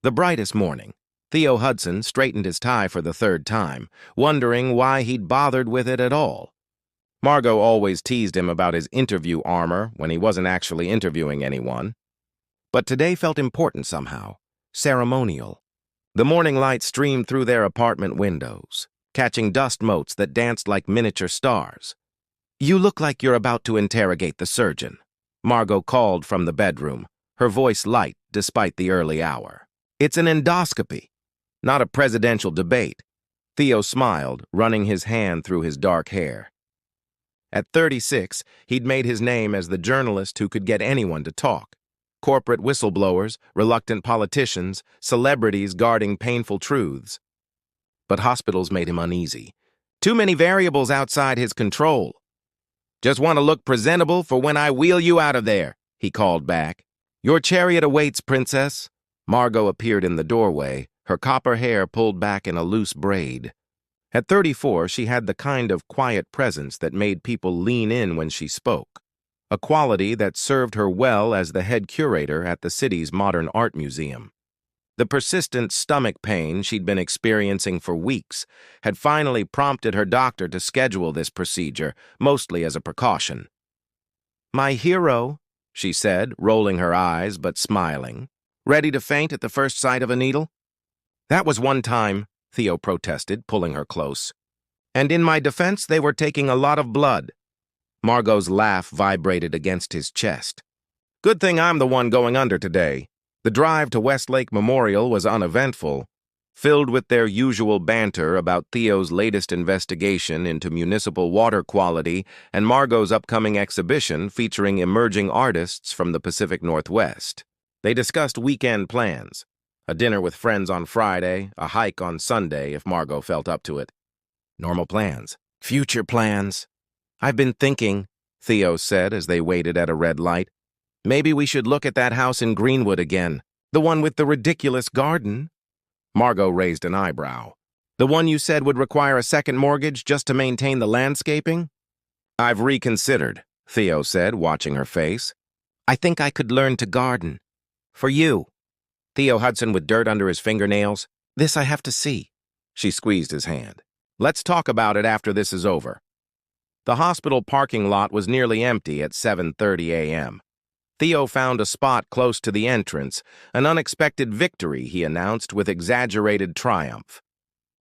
The brightest morning, Theo Hudson straightened his tie for the third time, wondering why he'd bothered with it at all. Margot always teased him about his interview armor when he wasn't actually interviewing anyone. But today felt important somehow, ceremonial. The morning light streamed through their apartment windows, catching dust motes that danced like miniature stars. "You look like you're about to interrogate the surgeon," Margot called from the bedroom, her voice light despite the early hour. "It's an endoscopy, not a presidential debate." Theo smiled, running his hand through his dark hair. At 36, he'd made his name as the journalist who could get anyone to talk. Corporate whistleblowers, reluctant politicians, celebrities guarding painful truths. But hospitals made him uneasy. Too many variables outside his control. "Just want to look presentable for when I wheel you out of there," he called back. "Your chariot awaits, princess." Margot appeared in the doorway, her copper hair pulled back in a loose braid. At 34, she had the kind of quiet presence that made people lean in when she spoke, a quality that served her well as the head curator at the city's modern art museum. The persistent stomach pain she'd been experiencing for weeks had finally prompted her doctor to schedule this procedure, mostly as a precaution. "My hero," she said, rolling her eyes but smiling. "Ready to faint at the first sight of a needle?" "That was one time," Theo protested, pulling her close. "And in my defense, they were taking a lot of blood." Margot's laugh vibrated against his chest. "Good thing I'm the one going under today." The drive to Westlake Memorial was uneventful, filled with their usual banter about Theo's latest investigation into municipal water quality and Margot's upcoming exhibition featuring emerging artists from the Pacific Northwest. They discussed weekend plans. A dinner with friends on Friday, a hike on Sunday if Margot felt up to it. Normal plans. Future plans. "I've been thinking," Theo said as they waited at a red light. "Maybe we should look at that house in Greenwood again. The one with the ridiculous garden." Margot raised an eyebrow. "The one you said would require a second mortgage just to maintain the landscaping?" "I've reconsidered," Theo said, watching her face. "I think I could learn to garden. For you." Theo Hudson with dirt under his fingernails. "This I have to see." She squeezed his hand. "Let's talk about it after this is over." The hospital parking lot was nearly empty at 7:30 a.m. Theo found a spot close to the entrance, an unexpected victory, he announced with exaggerated triumph.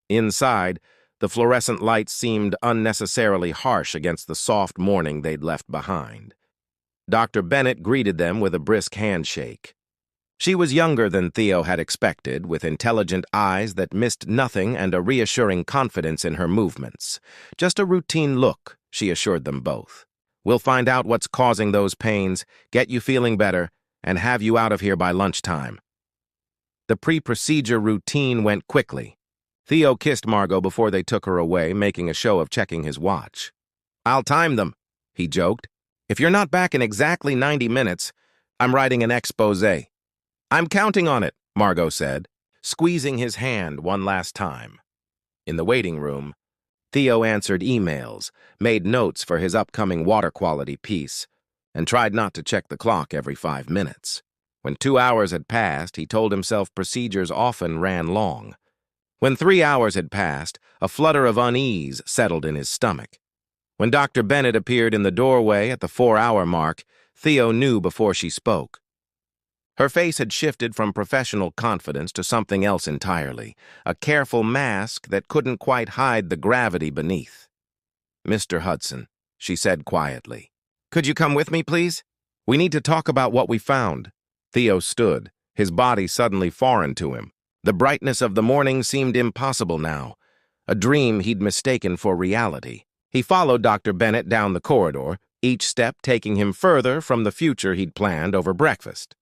Inside, the fluorescent lights seemed unnecessarily harsh against the soft morning they'd left behind. Dr. Bennett greeted them with a brisk handshake. She was younger than Theo had expected, with intelligent eyes that missed nothing and a reassuring confidence in her movements. "Just a routine look," she assured them both. "We'll find out what's causing those pains, get you feeling better, and have you out of here by lunchtime." The pre-procedure routine went quickly. Theo kissed Margot before they took her away, making a show of checking his watch. "I'll time them," he joked. "If you're not back in exactly 90 minutes, I'm writing an exposé." "I'm counting on it," Margot said, squeezing his hand one last time. In the waiting room, Theo answered emails, made notes for his upcoming water quality piece, and tried not to check the clock every 5 minutes. When 2 hours had passed, he told himself procedures often ran long. When 3 hours had passed, a flutter of unease settled in his stomach. When Dr. Bennett appeared in the doorway at the 4-hour mark, Theo knew before she spoke. Her face had shifted from professional confidence to something else entirely, a careful mask that couldn't quite hide the gravity beneath. "Mr. Hudson," she said quietly. "Could you come with me, please? We need to talk about what we found." Theo stood, his body suddenly foreign to him. The brightness of the morning seemed impossible now, a dream he'd mistaken for reality. He followed Dr. Bennett down the corridor, each step taking him further from the future he'd planned over breakfast.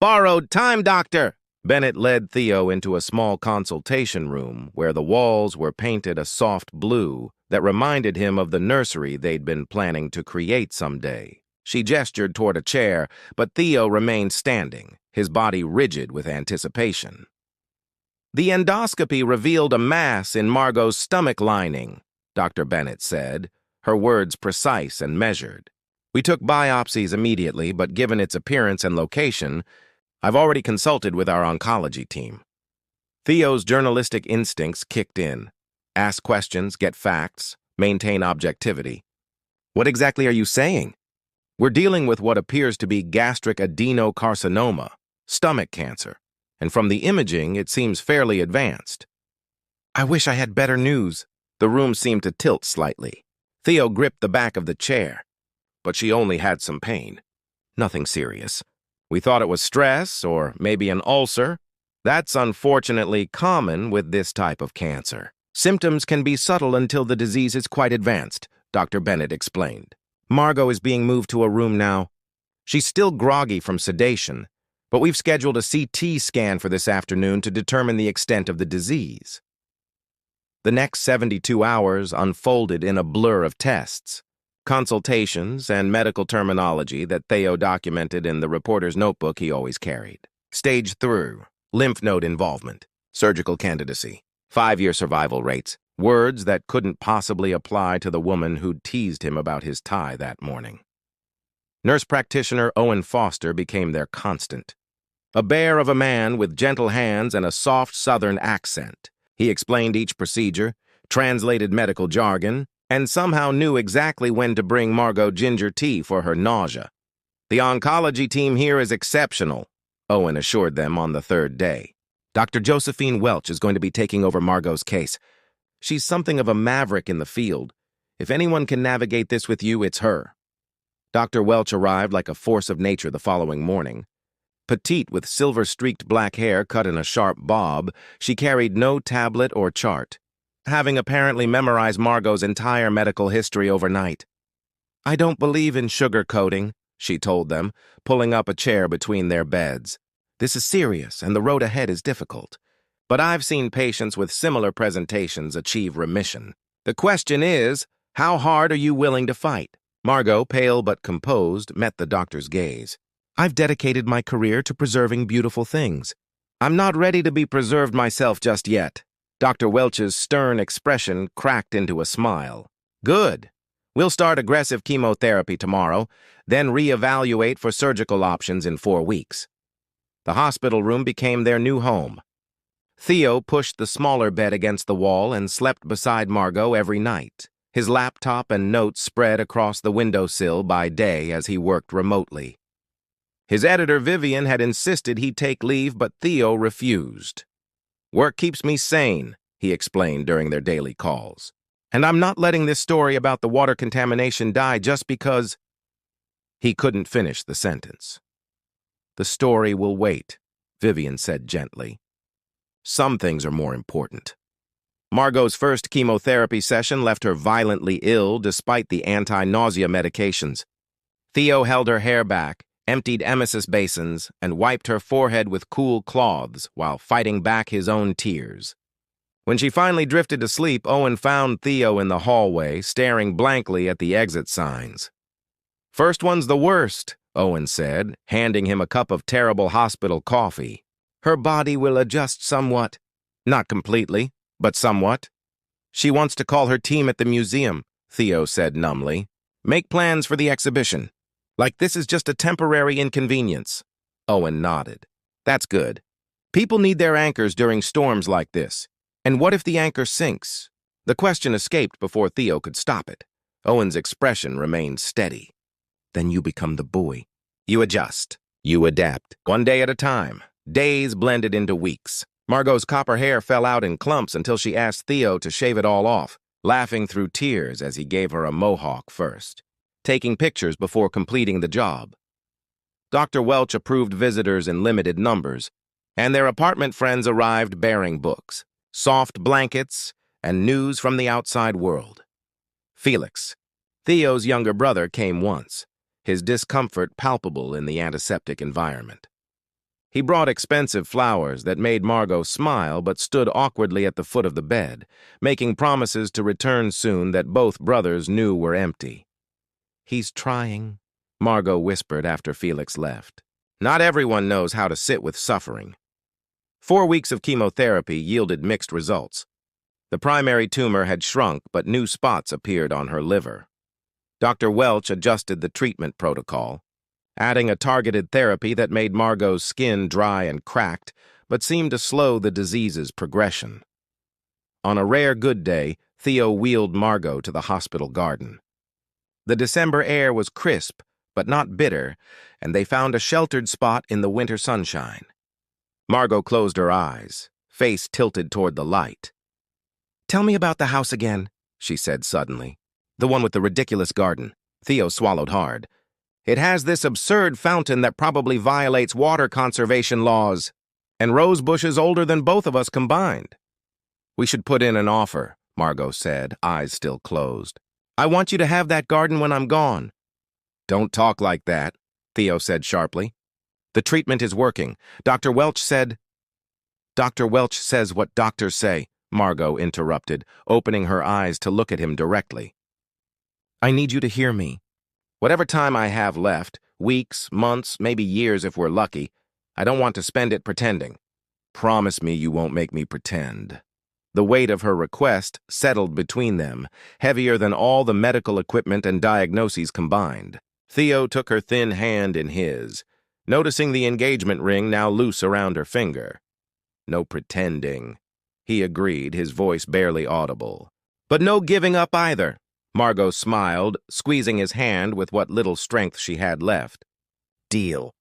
"Borrowed time, doctor!" Bennett led Theo into a small consultation room where the walls were painted a soft blue that reminded him of the nursery they'd been planning to create someday. She gestured toward a chair, but Theo remained standing, his body rigid with anticipation. "The endoscopy revealed a mass in Margot's stomach lining," Dr. Bennett said, her words precise and measured. "We took biopsies immediately, but given its appearance and location, I've already consulted with our oncology team. Theo's journalistic instincts kicked in. Ask questions, get facts, maintain objectivity. What exactly are you saying? We're dealing with what appears to be gastric adenocarcinoma, stomach cancer, and from the imaging, it seems fairly advanced. I wish I had better news. The room seemed to tilt slightly. Theo gripped the back of the chair, but she only had some pain. Nothing serious. We thought it was stress or maybe an ulcer. That's unfortunately common with this type of cancer. Symptoms can be subtle until the disease is quite advanced, Dr. Bennett explained. Margot is being moved to a room now. She's still groggy from sedation, but we've scheduled a CT scan for this afternoon to determine the extent of the disease. The next 72 hours unfolded in a blur of tests, consultations, and medical terminology that Theo documented in the reporter's notebook he always carried. Stage 3, lymph node involvement, surgical candidacy, 5-year survival rates, words that couldn't possibly apply to the woman who'd teased him about his tie that morning. Nurse practitioner Owen Foster became their constant. A bear of a man with gentle hands and a soft southern accent. He explained each procedure, translated medical jargon, and somehow knew exactly when to bring Margot ginger tea for her nausea. The oncology team here is exceptional, Owen assured them on the third day. Dr. Josephine Welch is going to be taking over Margot's case. She's something of a maverick in the field. If anyone can navigate this with you, it's her. Dr. Welch arrived like a force of nature the following morning. Petite with silver-streaked black hair cut in a sharp bob, she carried no tablet or chart, having apparently memorized Margot's entire medical history overnight. I don't believe in sugarcoating, she told them, pulling up a chair between their beds. This is serious, and the road ahead is difficult. But I've seen patients with similar presentations achieve remission. The question is, how hard are you willing to fight? Margot, pale but composed, met the doctor's gaze. I've dedicated my career to preserving beautiful things. I'm not ready to be preserved myself just yet. Dr. Welch's stern expression cracked into a smile. Good. We'll start aggressive chemotherapy tomorrow, then reevaluate for surgical options in 4 weeks. The hospital room became their new home. Theo pushed the smaller bed against the wall and slept beside Margot every night, his laptop and notes spread across the windowsill by day as he worked remotely. His editor, Vivian, had insisted he take leave, but Theo refused. Work keeps me sane, he explained during their daily calls. And I'm not letting this story about the water contamination die just because... He couldn't finish the sentence. The story will wait, Vivian said gently. Some things are more important. Margot's first chemotherapy session left her violently ill despite the anti-nausea medications. Theo held her hair back, emptied emesis basins, and wiped her forehead with cool cloths while fighting back his own tears. When she finally drifted to sleep, Owen found Theo in the hallway, staring blankly at the exit signs. First one's the worst, Owen said, handing him a cup of terrible hospital coffee. Her body will adjust somewhat. Not completely, but somewhat. She wants to call her team at the museum, Theo said numbly. Make plans for the exhibition. Like this is just a temporary inconvenience. Owen nodded. That's good. People need their anchors during storms like this. And what if the anchor sinks? The question escaped before Theo could stop it. Owen's expression remained steady. Then you become the buoy. You adjust. You adapt. One day at a time. Days blended into weeks. Margot's copper hair fell out in clumps until she asked Theo to shave it all off, laughing through tears as he gave her a mohawk first, taking pictures before completing the job. Dr. Welch approved visitors in limited numbers, and their apartment friends arrived bearing books, soft blankets, and news from the outside world. Felix, Theo's younger brother, came once, his discomfort palpable in the antiseptic environment. He brought expensive flowers that made Margot smile but stood awkwardly at the foot of the bed, making promises to return soon that both brothers knew were empty. He's trying, Margot whispered after Felix left. Not everyone knows how to sit with suffering. 4 weeks of chemotherapy yielded mixed results. The primary tumor had shrunk, but new spots appeared on her liver. Dr. Welch adjusted the treatment protocol, adding a targeted therapy that made Margot's skin dry and cracked, but seemed to slow the disease's progression. On a rare good day, Theo wheeled Margot to the hospital garden. The December air was crisp, but not bitter, and they found a sheltered spot in the winter sunshine. Margot closed her eyes, face tilted toward the light. "Tell me about the house again," she said suddenly. "The one with the ridiculous garden." Theo swallowed hard. "It has this absurd fountain that probably violates water conservation laws, and rose bushes older than both of us combined." "We should put in an offer," Margot said, eyes still closed. "I want you to have that garden when I'm gone." "Don't talk like that," Theo said sharply. "The treatment is working. Dr. Welch said—" "Dr. Welch says what doctors say," Margot interrupted, opening her eyes to look at him directly. "I need you to hear me. Whatever time I have left, weeks, months, maybe years if we're lucky, I don't want to spend it pretending. Promise me you won't make me pretend." The weight of her request settled between them, heavier than all the medical equipment and diagnoses combined. Theo took her thin hand in his, noticing the engagement ring now loose around her finger. "No pretending," he agreed, his voice barely audible. "But no giving up either." Margot smiled, squeezing his hand with what little strength she had left. "Deal."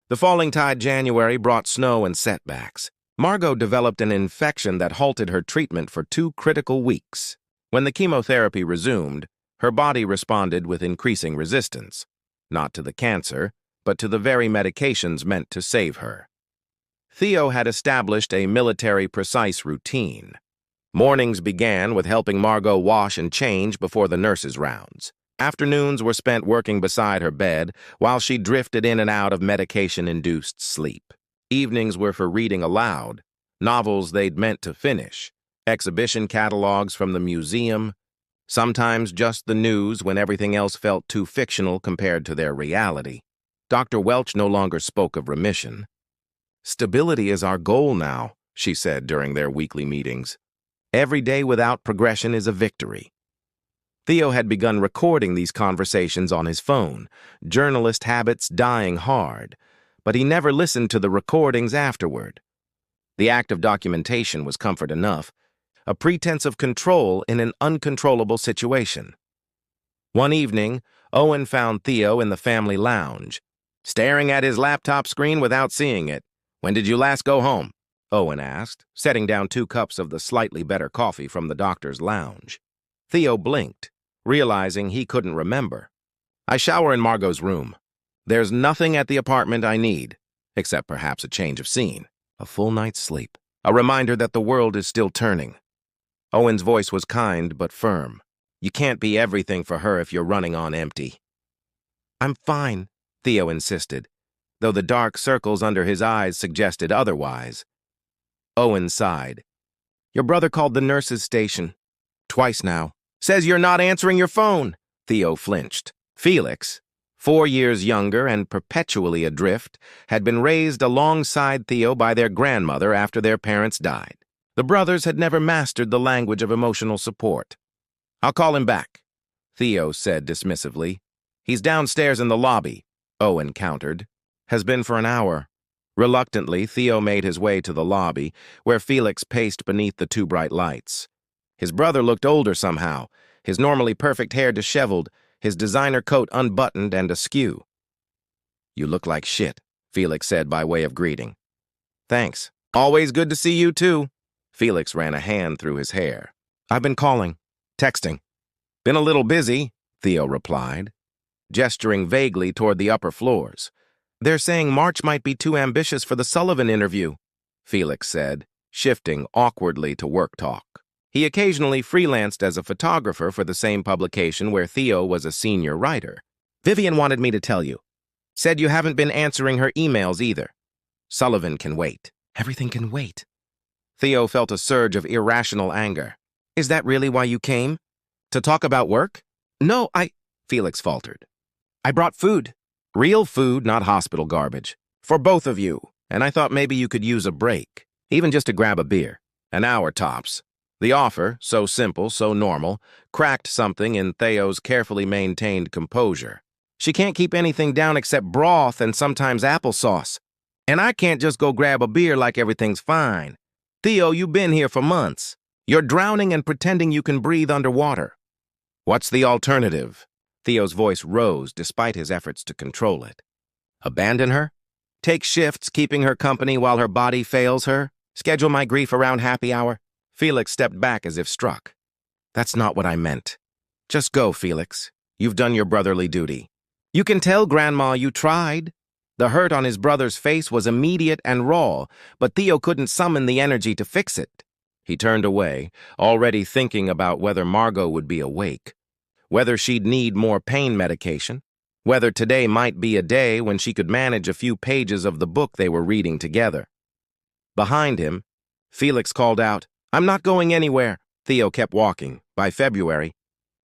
The falling tide January brought snow and setbacks. Margot developed an infection that halted her treatment for 2 critical weeks. When the chemotherapy resumed, her body responded with increasing resistance, not to the cancer, but to the very medications meant to save her. Theo had established a military-precise routine. Mornings began with helping Margot wash and change before the nurse's rounds. Afternoons were spent working beside her bed while she drifted in and out of medication-induced sleep. Evenings were for reading aloud, novels they'd meant to finish, exhibition catalogs from the museum, sometimes just the news when everything else felt too fictional compared to their reality. Dr. Welch no longer spoke of remission. "Stability is our goal now," she said during their weekly meetings. "Every day without progression is a victory." Theo had begun recording these conversations on his phone, journalist habits dying hard, but he never listened to the recordings afterward. The act of documentation was comfort enough, a pretense of control in an uncontrollable situation. One evening, Owen found Theo in the family lounge, staring at his laptop screen without seeing it. "When did you last go home?" Owen asked, setting down 2 cups of the slightly better coffee from the doctor's lounge. Theo blinked, realizing he couldn't remember. "I shower in Margot's room. There's nothing at the apartment I need, except perhaps a change of scene, a full night's sleep, a reminder that the world is still turning." Owen's voice was kind but firm. "You can't be everything for her if you're running on empty." "I'm fine," Theo insisted, though the dark circles under his eyes suggested otherwise. Owen sighed. "Your brother called the nurse's station. Twice now. Says you're not answering your phone." Theo flinched. Felix, 4 years younger and perpetually adrift, had been raised alongside Theo by their grandmother after their parents died. The brothers had never mastered the language of emotional support. "I'll call him back," Theo said dismissively. "He's downstairs in the lobby," Owen countered. "Has been for an hour." Reluctantly, Theo made his way to the lobby, where Felix paced beneath the 2 bright lights. His brother looked older somehow, his normally perfect hair disheveled, his designer coat unbuttoned and askew. "You look like shit," Felix said by way of greeting. "Thanks. Always good to see you, too." Felix ran a hand through his hair. "I've been calling, texting. Been a little busy," Theo replied, gesturing vaguely toward the upper floors. "They're saying March might be too ambitious for the Sullivan interview," Felix said, shifting awkwardly to work talk. He occasionally freelanced as a photographer for the same publication where Theo was a senior writer. "Vivian wanted me to tell you. Said you haven't been answering her emails either. Sullivan can wait." "Everything can wait." Theo felt a surge of irrational anger. "Is that really why you came? To talk about work?" "No, Felix faltered. "I brought food. Real food, not hospital garbage. For both of you, and I thought maybe you could use a break, even just to grab a beer. An hour tops." The offer, so simple, so normal, cracked something in Theo's carefully maintained composure. She can't keep anything down except broth and sometimes applesauce. And I can't just go grab a beer like everything's fine. Theo, you've been here for months. You're drowning and pretending you can breathe underwater. What's the alternative? Theo's voice rose despite his efforts to control it. Abandon her? Take shifts keeping her company while her body fails her? Schedule my grief around happy hour? Felix stepped back as if struck. That's not what I meant. Just go, Felix. You've done your brotherly duty. You can tell Grandma you tried. The hurt on his brother's face was immediate and raw, but Theo couldn't summon the energy to fix it. He turned away, already thinking about whether Margot would be awake, whether she'd need more pain medication, whether today might be a day when she could manage a few pages of the book they were reading together. Behind him, Felix called out, "I'm not going anywhere." Theo kept walking. By February,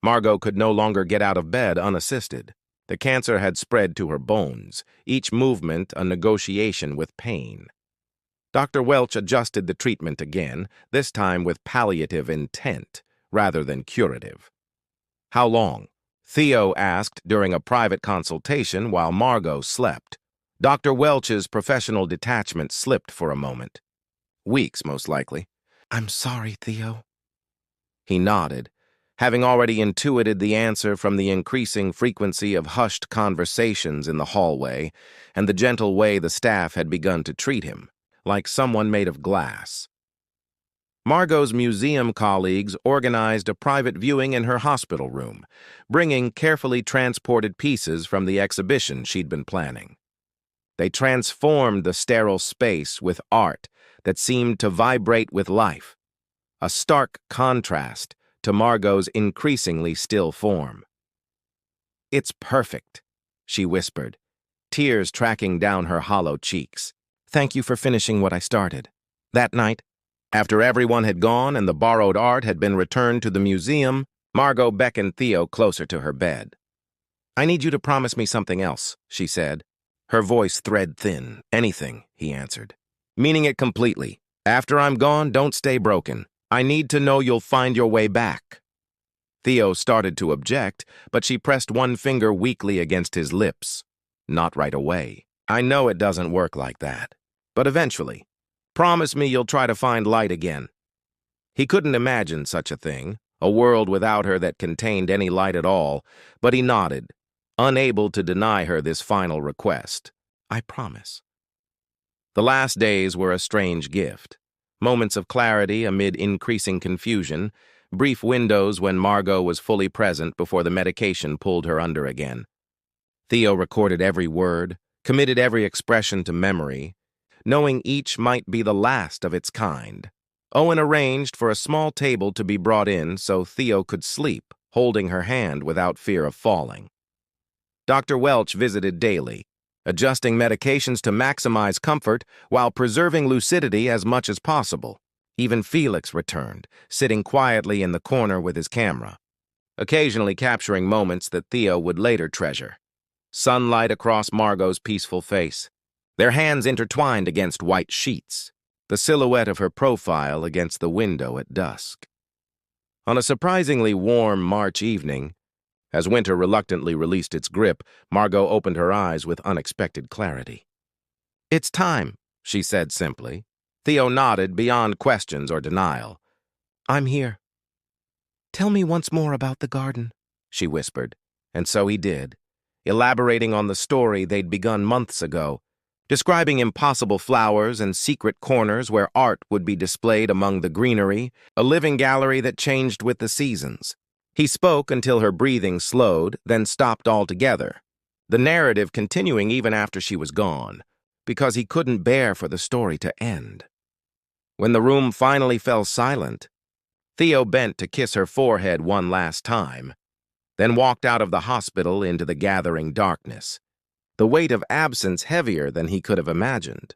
Margot could no longer get out of bed unassisted. The cancer had spread to her bones, each movement a negotiation with pain. Dr. Welch adjusted the treatment again, this time with palliative intent rather than curative. How long? Theo asked during a private consultation while Margot slept. Dr. Welch's professional detachment slipped for a moment. Weeks, most likely. "I'm sorry, Theo." He nodded, having already intuited the answer from the increasing frequency of hushed conversations in the hallway and the gentle way the staff had begun to treat him, like someone made of glass. Margot's museum colleagues organized a private viewing in her hospital room, bringing carefully transported pieces from the exhibition she'd been planning. They transformed the sterile space with art that seemed to vibrate with life, a stark contrast to Margot's increasingly still form. "It's perfect," she whispered, tears tracking down her hollow cheeks. "Thank you for finishing what I started." That night, after everyone had gone and the borrowed art had been returned to the museum, Margot beckoned Theo closer to her bed. "I need you to promise me something else," she said, her voice thread-thin. "Anything," he answered. "Meaning it completely. After I'm gone, don't stay broken. I need to know you'll find your way back." Theo started to object, but she pressed one finger weakly against his lips. "Not right away. I know it doesn't work like that. But eventually. Promise me you'll try to find light again." He couldn't imagine such a thing, a world without her that contained any light at all, but he nodded, unable to deny her this final request. "I promise." The last days were a strange gift. Moments of clarity amid increasing confusion, brief windows when Margot was fully present before the medication pulled her under again. Theo recorded every word, committed every expression to memory, knowing each might be the last of its kind. Owen arranged for a small table to be brought in so Theo could sleep, holding her hand without fear of falling. Dr. Welch visited daily, adjusting medications to maximize comfort while preserving lucidity as much as possible. Even Felix returned, sitting quietly in the corner with his camera, occasionally capturing moments that Theo would later treasure. Sunlight across Margot's peaceful face, their hands intertwined against white sheets, the silhouette of her profile against the window at dusk. On a surprisingly warm March evening, as winter reluctantly released its grip, Margot opened her eyes with unexpected clarity. "It's time," she said simply. Theo nodded beyond questions or denial. "I'm here." "Tell me once more about the garden," she whispered, and so he did, elaborating on the story they'd begun months ago, describing impossible flowers and secret corners where art would be displayed among the greenery, a living gallery that changed with the seasons. He spoke until her breathing slowed, then stopped altogether, the narrative continuing even after she was gone, because he couldn't bear for the story to end. When the room finally fell silent, Theo bent to kiss her forehead one last time, then walked out of the hospital into the gathering darkness, the weight of absence heavier than he could have imagined.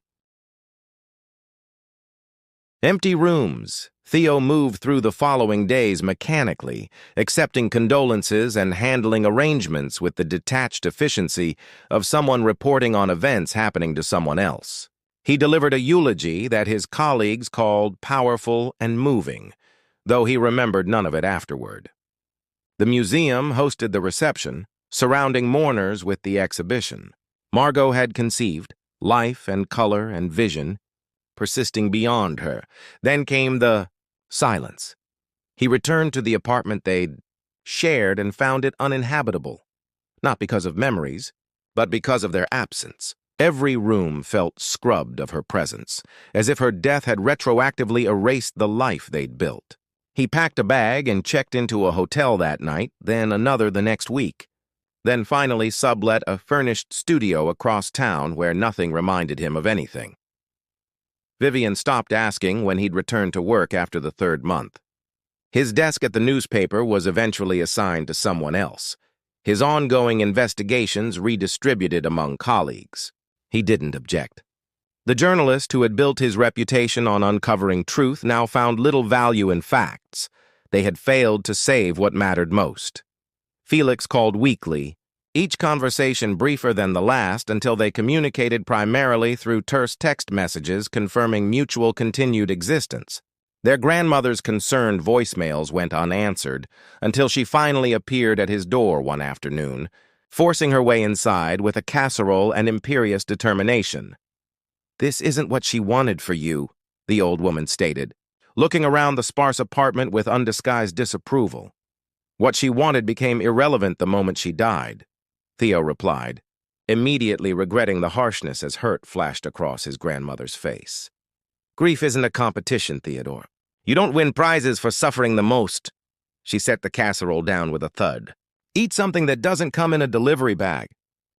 Empty rooms. Theo moved through the following days mechanically, accepting condolences and handling arrangements with the detached efficiency of someone reporting on events happening to someone else. He delivered a eulogy that his colleagues called powerful and moving, though he remembered none of it afterward. The museum hosted the reception, surrounding mourners with the exhibition. Margot had conceived, life and color and vision, persisting beyond her. Then came the silence. He returned to the apartment they'd shared and found it uninhabitable, not because of memories, but because of their absence. Every room felt scrubbed of her presence, as if her death had retroactively erased the life they'd built. He packed a bag and checked into a hotel that night, then another the next week, then finally sublet a furnished studio across town where nothing reminded him of anything. Vivian stopped asking when he'd returned to work after the third month. His desk at the newspaper was eventually assigned to someone else, his ongoing investigations redistributed among colleagues. He didn't object. The journalist who had built his reputation on uncovering truth now found little value in facts. They had failed to save what mattered most. Felix called weekly, each conversation briefer than the last until they communicated primarily through terse text messages confirming mutual continued existence. Their grandmother's concerned voicemails went unanswered until she finally appeared at his door one afternoon, forcing her way inside with a casserole and imperious determination. "This isn't what she wanted for you," the old woman stated, looking around the sparse apartment with undisguised disapproval. "What she wanted became irrelevant the moment she died," Theo replied, immediately regretting the harshness as hurt flashed across his grandmother's face. "Grief isn't a competition, Theodore. You don't win prizes for suffering the most." She set the casserole down with a thud. "Eat something that doesn't come in a delivery bag.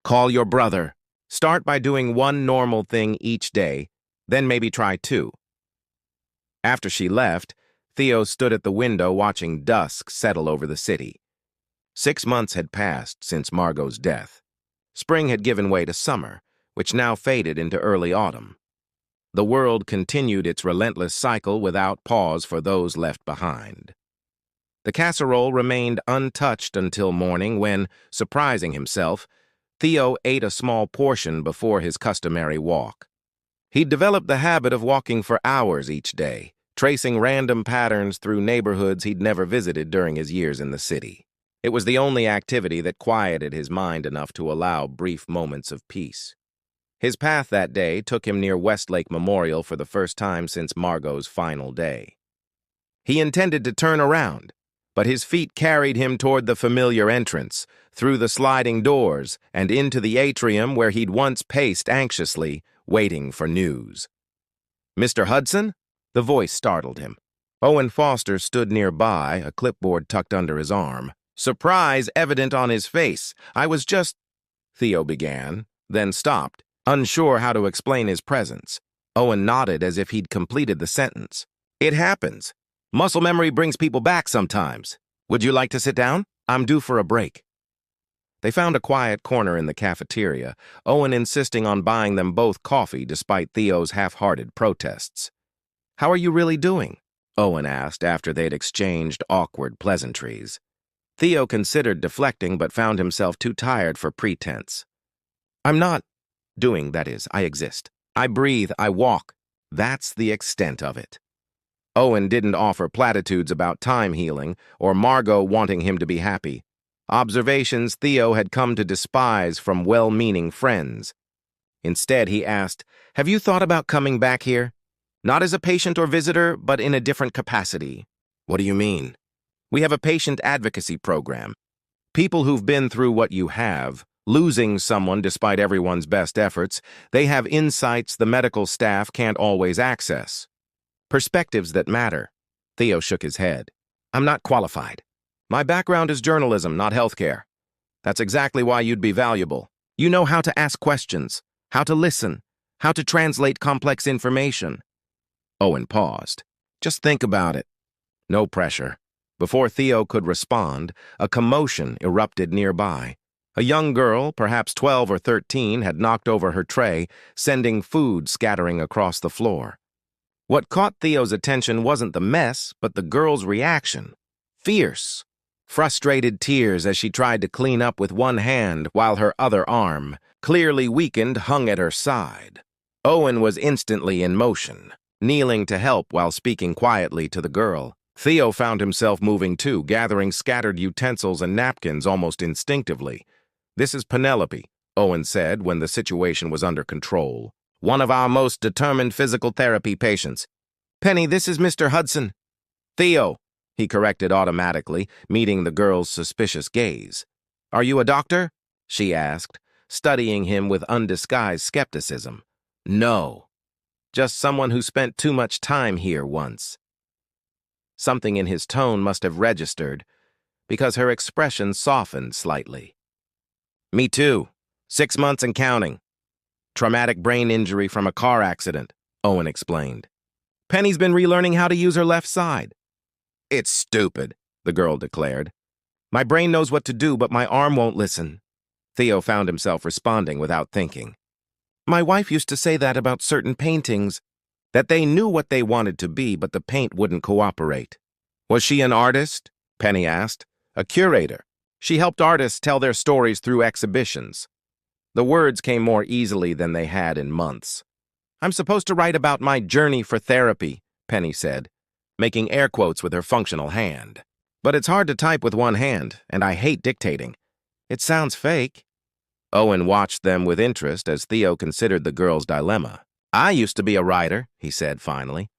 Call your brother. Start by doing one normal thing each day, then maybe try two." After she left, Theo stood at the window watching dusk settle over the city. 6 months had passed since Margot's death. Spring had given way to summer, which now faded into early autumn. The world continued its relentless cycle without pause for those left behind. The casserole remained untouched until morning when, surprising himself, Theo ate a small portion before his customary walk. He'd developed the habit of walking for hours each day, tracing random patterns through neighborhoods he'd never visited during his years in the city. It was the only activity that quieted his mind enough to allow brief moments of peace. His path that day took him near Westlake Memorial for the first time since Margot's final day. He intended to turn around, but his feet carried him toward the familiar entrance, through the sliding doors, and into the atrium where he'd once paced anxiously, waiting for news. "Mr. Hudson?" The voice startled him. Owen Foster stood nearby, a clipboard tucked under his arm. Surprise evident on his face. "I was just—" Theo began, then stopped, unsure how to explain his presence. Owen nodded as if he'd completed the sentence. "It happens. Muscle memory brings people back sometimes. Would you like to sit down? I'm due for a break." They found a quiet corner in the cafeteria, Owen insisting on buying them both coffee despite Theo's half-hearted protests. "How are you really doing?" Owen asked after they'd exchanged awkward pleasantries. Theo considered deflecting but found himself too tired for pretense. "I'm not doing, that is, I exist. I breathe, I walk. That's the extent of it." Owen didn't offer platitudes about time healing or Margot wanting him to be happy. Observations Theo had come to despise from well-meaning friends. Instead, he asked, "Have you thought about coming back here? Not as a patient or visitor, but in a different capacity." "What do you mean?" "We have a patient advocacy program. People who've been through what you have, losing someone despite everyone's best efforts, they have insights the medical staff can't always access. Perspectives that matter." Theo shook his head. "I'm not qualified. My background is journalism, not healthcare. That's exactly why you'd be valuable. You know how to ask questions, how to listen, how to translate complex information." Owen paused. "Just think about it." No pressure. Before Theo could respond, a commotion erupted nearby. A young girl, perhaps 12 or 13, had knocked over her tray, sending food scattering across the floor. What caught Theo's attention wasn't the mess, but the girl's reaction. Fierce, frustrated tears as she tried to clean up with one hand while her other arm, clearly weakened, hung at her side. Owen was instantly in motion, kneeling to help while speaking quietly to the girl. Theo found himself moving too, gathering scattered utensils and napkins almost instinctively. "This is Penelope," Owen said when the situation was under control. "One of our most determined physical therapy patients." "Penny, this is Mr. Hudson." "Theo," he corrected automatically, meeting the girl's suspicious gaze. "Are you a doctor?" she asked, studying him with undisguised skepticism. "No, just someone who spent too much time here once." Something in his tone must have registered, because her expression softened slightly. "Me too. 6 months and counting. Traumatic brain injury from a car accident," Owen explained. "Penny's been relearning how to use her left side." "It's stupid," the girl declared. "My brain knows what to do, but my arm won't listen." Theo found himself responding without thinking. "My wife used to say that about certain paintings, that they knew what they wanted to be, but the paint wouldn't cooperate." "Was she an artist?" Penny asked. "A curator. She helped artists tell their stories through exhibitions." The words came more easily than they had in months. "I'm supposed to write about my journey for therapy," Penny said, making air quotes with her functional hand. "But it's hard to type with one hand, and I hate dictating. It sounds fake." Owen watched them with interest as Theo considered the girl's dilemma. "I used to be a writer," he said finally.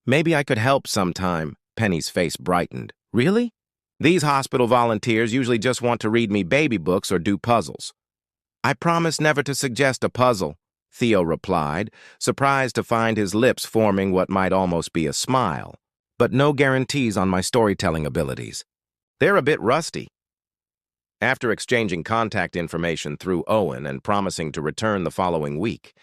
"Maybe I could help sometime." Penny's face brightened. "Really? These hospital volunteers usually just want to read me baby books or do puzzles." "I promise never to suggest a puzzle," Theo replied, surprised to find his lips forming what might almost be a smile. "But no guarantees on my storytelling abilities. They're a bit rusty." After exchanging contact information through Owen and promising to return the following week,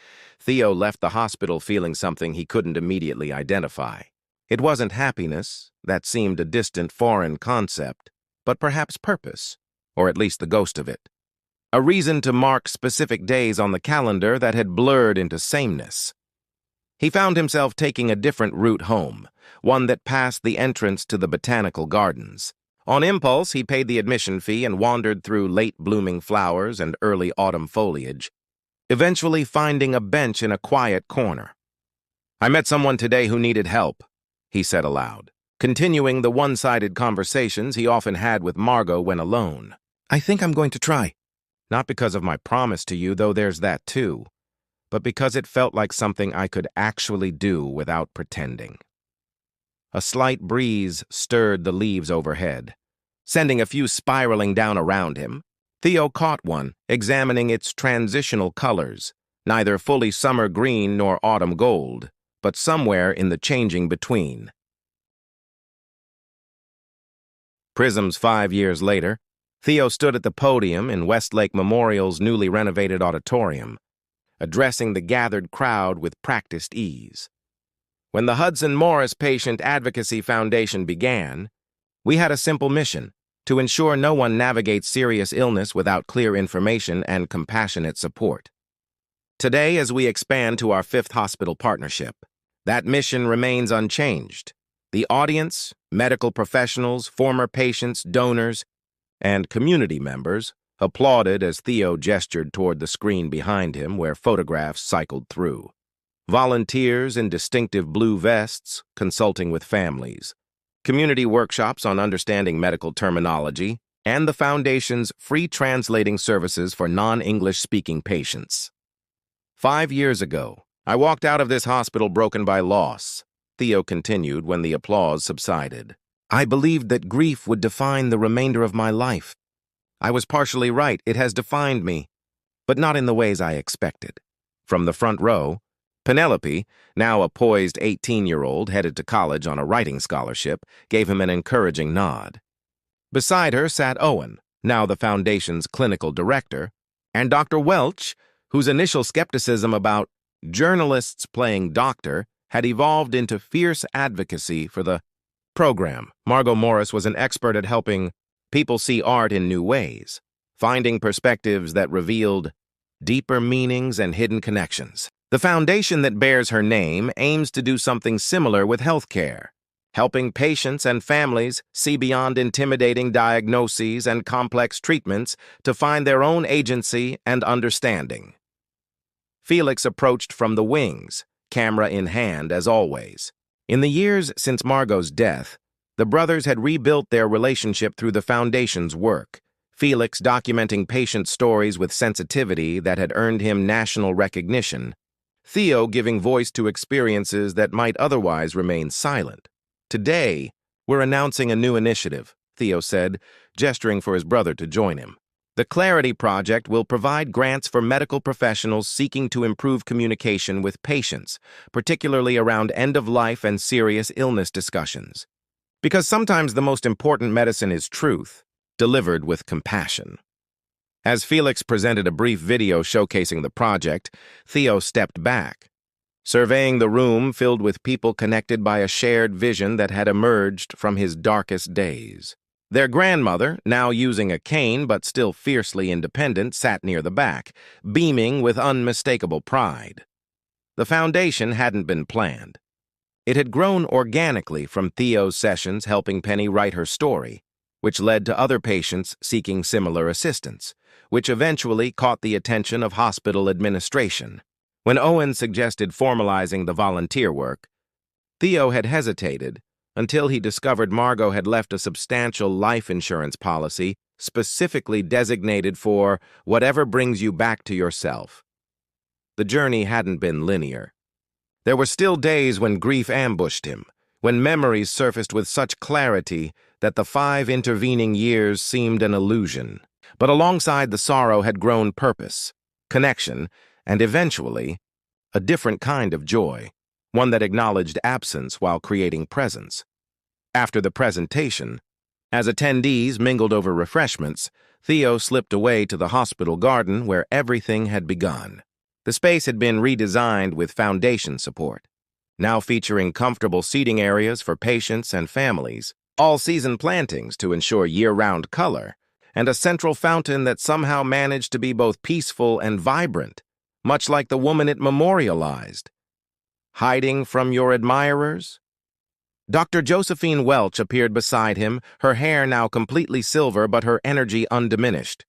Theo left the hospital feeling something he couldn't immediately identify. It wasn't happiness, that seemed a distant foreign concept, but perhaps purpose, or at least the ghost of it. A reason to mark specific days on the calendar that had blurred into sameness. He found himself taking a different route home, one that passed the entrance to the botanical gardens. On impulse, he paid the admission fee and wandered through late-blooming flowers and early autumn foliage, eventually finding a bench in a quiet corner. "I met someone today who needed help," he said aloud, continuing the one-sided conversations he often had with Margot when alone. "I think I'm going to try. Not because of my promise to you, though there's that too, but because it felt like something I could actually do without pretending." A slight breeze stirred the leaves overhead, sending a few spiraling down around him. Theo caught one, examining its transitional colors, neither fully summer green nor autumn gold, but somewhere in the changing between. Prism's 5 years later, Theo stood at the podium in Westlake Memorial's newly renovated auditorium, addressing the gathered crowd with practiced ease. "When the Hudson Morris Patient Advocacy Foundation began, we had a simple mission: to ensure no one navigates serious illness without clear information and compassionate support. Today, as we expand to our 5th hospital partnership, that mission remains unchanged. The audience, medical professionals, former patients, donors, and community members applauded as Theo gestured toward the screen behind him where photographs cycled through. Volunteers in distinctive blue vests consulting with families, community workshops on understanding medical terminology, and the Foundation's free translating services for non-English-speaking patients. 5 years ago, I walked out of this hospital broken by loss, Theo continued when the applause subsided. I believed that grief would define the remainder of my life. I was partially right, it has defined me, but not in the ways I expected. From the front row, Penelope, now a poised 18-year-old headed to college on a writing scholarship, gave him an encouraging nod. Beside her sat Owen, now the Foundation's clinical director, and Dr. Welch, whose initial skepticism about journalists playing doctor had evolved into fierce advocacy for the program. Margot Morris was an expert at helping people see art in new ways, finding perspectives that revealed deeper meanings and hidden connections. The foundation that bears her name aims to do something similar with healthcare, helping patients and families see beyond intimidating diagnoses and complex treatments to find their own agency and understanding. Felix approached from the wings, camera in hand as always. In the years since Margot's death, the brothers had rebuilt their relationship through the Foundation's work, Felix documenting patient stories with sensitivity that had earned him national recognition, Theo giving voice to experiences that might otherwise remain silent. Today, we're announcing a new initiative, Theo said, gesturing for his brother to join him. The Clarity Project will provide grants for medical professionals seeking to improve communication with patients, particularly around end-of-life and serious illness discussions. Because sometimes the most important medicine is truth, delivered with compassion. As Felix presented a brief video showcasing the project, Theo stepped back, surveying the room filled with people connected by a shared vision that had emerged from his darkest days. Their grandmother, now using a cane but still fiercely independent, sat near the back, beaming with unmistakable pride. The foundation hadn't been planned. It had grown organically from Theo's sessions helping Penny write her story, which led to other patients seeking similar assistance, which eventually caught the attention of hospital administration. When Owen suggested formalizing the volunteer work, Theo had hesitated until he discovered Margot had left a substantial life insurance policy specifically designated for whatever brings you back to yourself. The journey hadn't been linear. There were still days when grief ambushed him, when memories surfaced with such clarity that the 5 intervening years seemed an illusion. But alongside the sorrow had grown purpose, connection, and eventually, a different kind of joy, one that acknowledged absence while creating presence. After the presentation, as attendees mingled over refreshments, Theo slipped away to the hospital garden where everything had begun. The space had been redesigned with foundation support, now featuring comfortable seating areas for patients and families, all-season plantings to ensure year-round color, and a central fountain that somehow managed to be both peaceful and vibrant, much like the woman it memorialized. Hiding from your admirers? Dr. Josephine Welch appeared beside him, her hair now completely silver but her energy undiminished.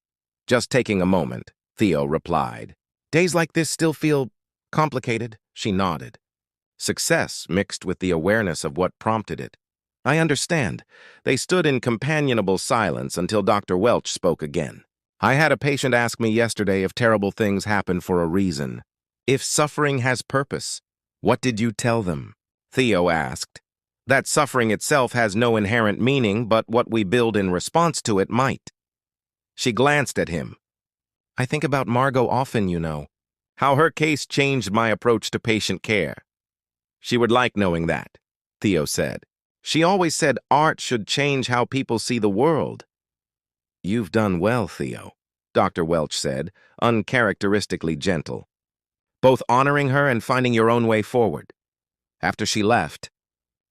Just taking a moment, Theo replied. Days like this still feel complicated, she nodded. Success mixed with the awareness of what prompted it. I understand. They stood in companionable silence until Dr. Welch spoke again. I had a patient ask me yesterday if terrible things happen for a reason. If suffering has purpose, what did you tell them? Theo asked. That suffering itself has no inherent meaning, but what we build in response to it might. She glanced at him. I think about Margot often, you know. How her case changed my approach to patient care. She would like knowing that, Theo said. She always said art should change how people see the world. You've done well, Theo, Dr. Welch said, uncharacteristically gentle, both honoring her and finding your own way forward. After she left,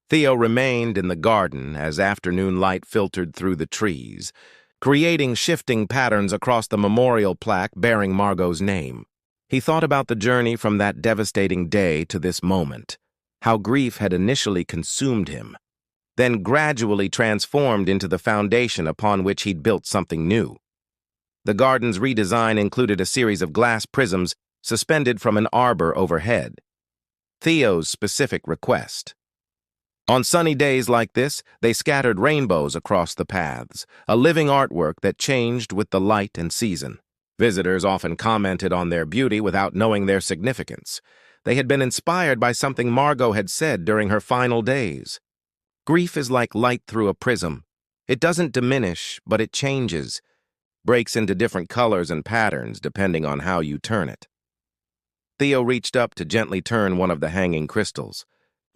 Theo remained in the garden as afternoon light filtered through the trees, creating shifting patterns across the memorial plaque bearing Margot's name. He thought about the journey from that devastating day to this moment, how grief had initially consumed him, then gradually transformed into the foundation upon which he'd built something new. The garden's redesign included a series of glass prisms suspended from an arbor overhead. Theo's specific request. On sunny days like this, they scattered rainbows across the paths, a living artwork that changed with the light and season. Visitors often commented on their beauty without knowing their significance. They had been inspired by something Margot had said during her final days. Grief is like light through a prism. It doesn't diminish, but it changes, breaks into different colors and patterns depending on how you turn it. Theo reached up to gently turn one of the hanging crystals,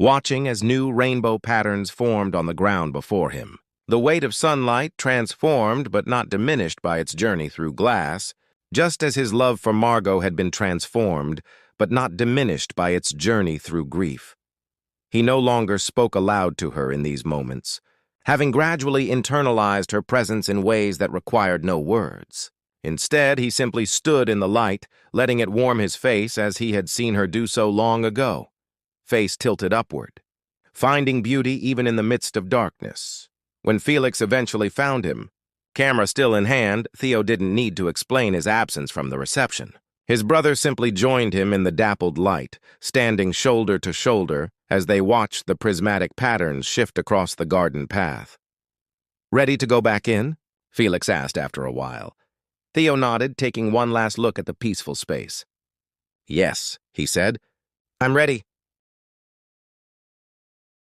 watching as new rainbow patterns formed on the ground before him. The weight of sunlight transformed but not diminished by its journey through glass, just as his love for Margot had been transformed but not diminished by its journey through grief. He no longer spoke aloud to her in these moments, having gradually internalized her presence in ways that required no words. Instead, he simply stood in the light, letting it warm his face as he had seen her do so long ago, face tilted upward, finding beauty even in the midst of darkness. When Felix eventually found him, camera still in hand, Theo didn't need to explain his absence from the reception. His brother simply joined him in the dappled light, standing shoulder to shoulder as they watched the prismatic patterns shift across the garden path. Ready to go back in? Felix asked after a while. Theo nodded, taking one last look at the peaceful space. Yes, he said. I'm ready.